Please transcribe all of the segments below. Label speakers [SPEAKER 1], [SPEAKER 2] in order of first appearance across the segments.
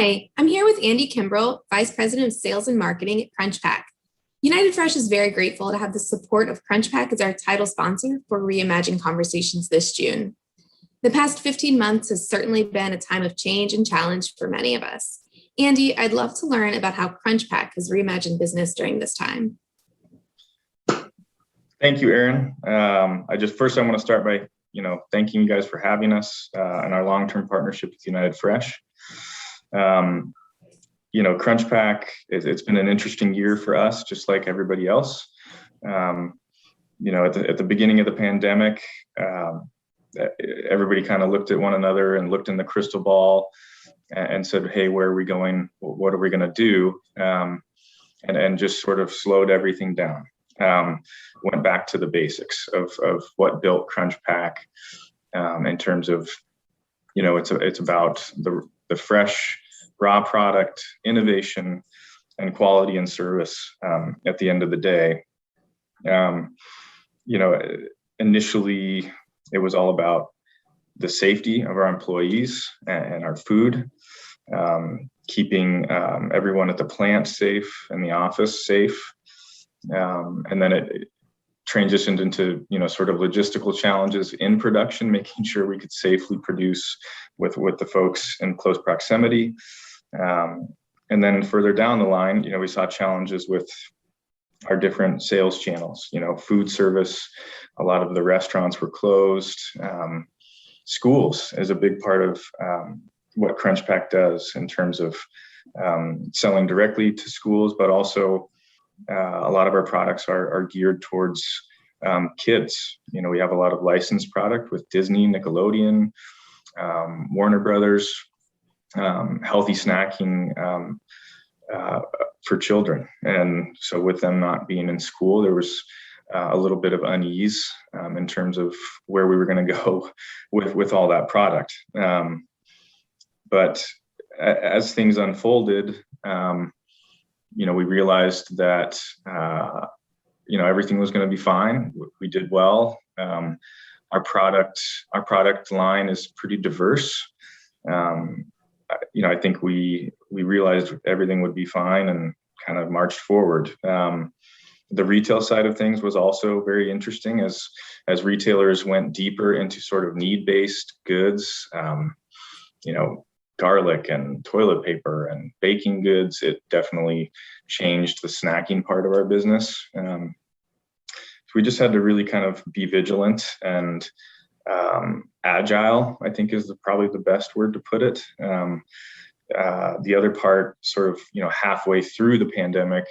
[SPEAKER 1] Hi, I'm here with Andy Kimbrel, Vice President of Sales and Marketing at CrunchPack. United Fresh is very grateful to have the support of CrunchPack as our title sponsor for Reimagine Conversations this June. The past 15 months has certainly been a time of change and challenge for many of us. Andy, I'd love to learn about how CrunchPack has reimagined business during this time.
[SPEAKER 2] Thank you, Erin. I want to start by thanking you guys for having us and our long-term partnership with United Fresh. CrunchPack, it's been an interesting year for us, just like everybody else. At the beginning of the pandemic, everybody kind of looked at one another and looked in the crystal ball and said, hey, where are we going? What are we going to do? And just sort of slowed everything down. Went back to the basics of what built CrunchPack in terms of, it's about the fresh, raw product, innovation, and quality and service at the end of the day. Initially, it was all about the safety of our employees and our food, keeping everyone at the plant safe and the office safe. And then it transitioned into, sort of logistical challenges in production, making sure we could safely produce with the folks in close proximity. And then further down the line, we saw challenges with our different sales channels, food service. A lot of the restaurants were closed. Schools is a big part of what CrunchPack does in terms of selling directly to schools, but also a lot of our products are geared towards kids. We have a lot of licensed product with Disney, Nickelodeon, Warner Brothers, healthy snacking for children. And so with them not being in school, there was a little bit of unease in terms of where we were going to go with all that product. But as things unfolded, we realized that, everything was going to be fine. We did well. Our product line is pretty diverse. I think we realized everything would be fine and kind of marched forward. The retail side of things was also very interesting as retailers went deeper into sort of need-based goods, garlic and toilet paper and baking goods. It definitely changed the snacking part of our business. So we just had to really kind of be vigilant and agile, I think is probably the best word to put it. The other part, sort of, halfway through the pandemic,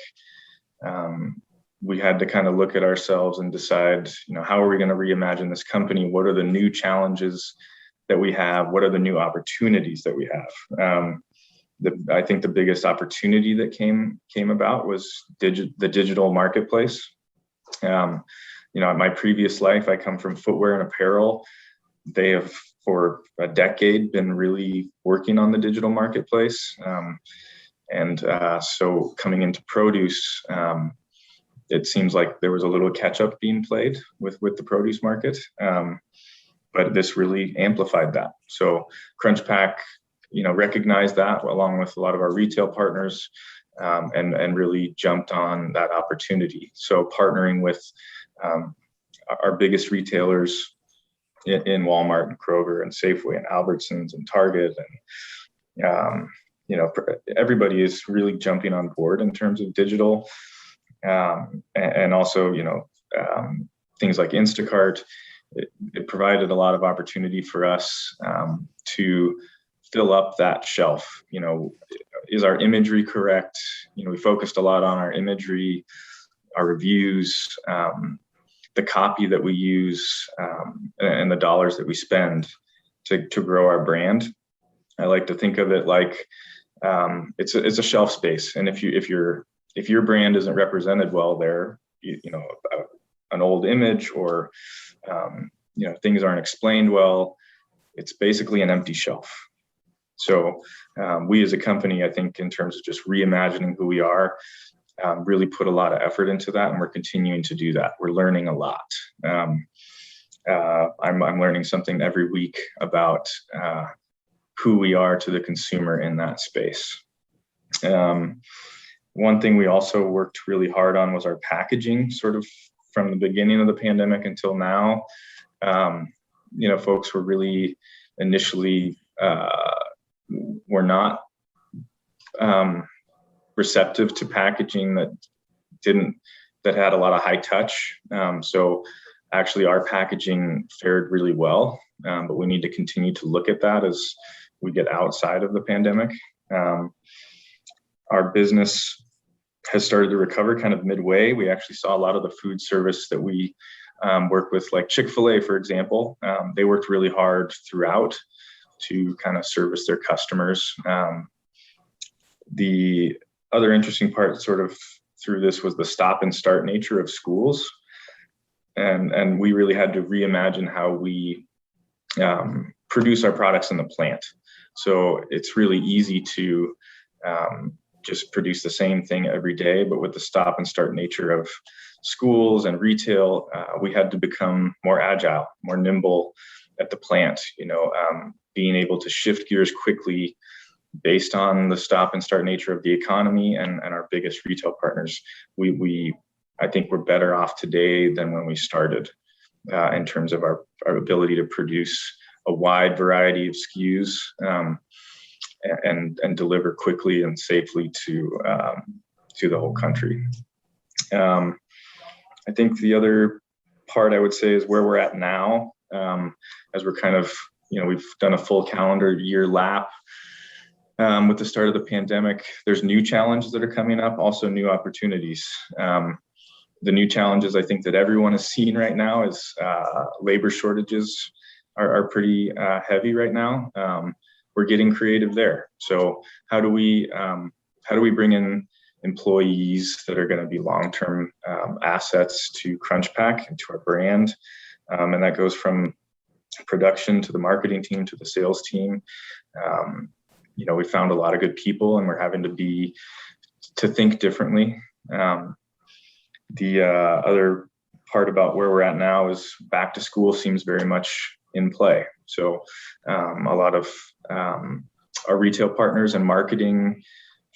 [SPEAKER 2] we had to kind of look at ourselves and decide, how are we going to reimagine this company? What are the new challenges that we have? What are the new opportunities that we have? I think the biggest opportunity that came about was the digital marketplace. In my previous life, I come from footwear and apparel. They have for a decade been really working on the digital marketplace. So coming into produce, it seems like there was a little catch up being played with the produce market. But this really amplified that. So CrunchPack, recognized that along with a lot of our retail partners, and really jumped on that opportunity. So partnering with our biggest retailers in Walmart and Kroger and Safeway and Albertsons and Target, and everybody is really jumping on board in terms of digital, and also things like Instacart. It provided a lot of opportunity for us to fill up that shelf. Is our imagery correct? We focused a lot on our imagery, our reviews, the copy that we use, and the dollars that we spend to grow our brand. I like to think of it like it's a shelf space, and if your brand isn't represented well there, an old image or things aren't explained well, it's basically an empty shelf. So we as a company, I think in terms of just reimagining who we are, really put a lot of effort into that, and we're continuing to do that. We're learning a lot. I'm learning something every week about who we are to the consumer in that space. One thing we also worked really hard on was our packaging, sort of from the beginning of the pandemic until now. Folks were really initially were not receptive to packaging that had a lot of high touch. So actually our packaging fared really well, but we need to continue to look at that as we get outside of the pandemic. Our business has started to recover kind of midway. We actually saw a lot of the food service that we work with, like Chick-fil-A, for example. They worked really hard throughout to kind of service their customers. The other interesting part sort of through this was the stop and start nature of schools. And we really had to reimagine how we produce our products in the plant. So it's really easy to just produce the same thing every day, but with the stop and start nature of schools and retail, we had to become more agile, more nimble at the plant, being able to shift gears quickly based on the stop and start nature of the economy and our biggest retail partners. I think we're better off today than when we started in terms of our ability to produce a wide variety of SKUs and deliver quickly and safely to the whole country. I think the other part I would say is where we're at now, as we're kind of, we've done a full calendar year lap with the start of the pandemic. There's new challenges that are coming up, also new opportunities. The new challenges I think that everyone is seeing right now is labor shortages are pretty heavy right now. We're getting creative there. So how do we bring in employees that are going to be long-term assets to CrunchPack and to our brand? And that goes from production to the marketing team to the sales team. We found a lot of good people, and we're having to think differently. The other part about where we're at now is back to school seems very much in play. So a lot of our retail partners and marketing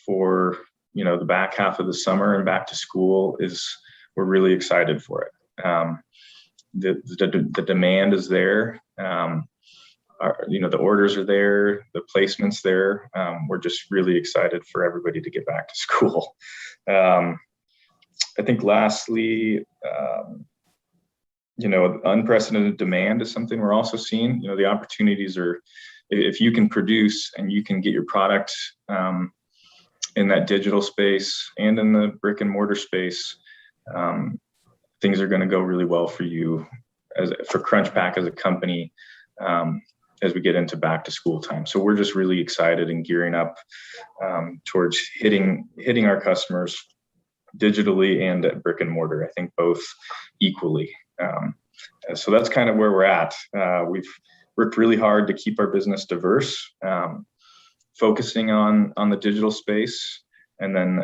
[SPEAKER 2] for the back half of the summer and back to school we're really excited for it. The demand is there. The orders are there, the placement's there. We're just really excited for everybody to get back to school. I think lastly, unprecedented demand is something we're also seeing. The opportunities are, if you can produce and you can get your product in that digital space and in the brick and mortar space, things are going to go really well for you for CrunchPack as a company as we get into back to school time. So we're just really excited and gearing up towards hitting our customers digitally and at brick and mortar. I think both equally. So that's kind of where we're at. We've worked really hard to keep our business diverse, focusing on the digital space, and then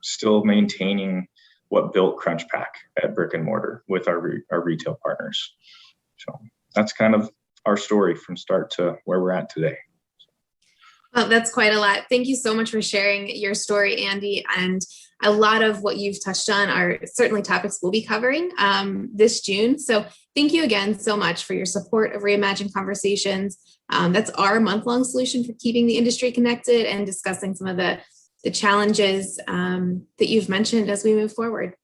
[SPEAKER 2] still maintaining what built CrunchPack at brick and mortar with our retail partners. So that's kind of our story from start to where we're at today.
[SPEAKER 1] Well, that's quite a lot. Thank you so much for sharing your story, Andy. And a lot of what you've touched on are certainly topics we'll be covering this June. So thank you again so much for your support of Reimagine Conversations. That's our month-long solution for keeping the industry connected and discussing some of the challenges that you've mentioned as we move forward.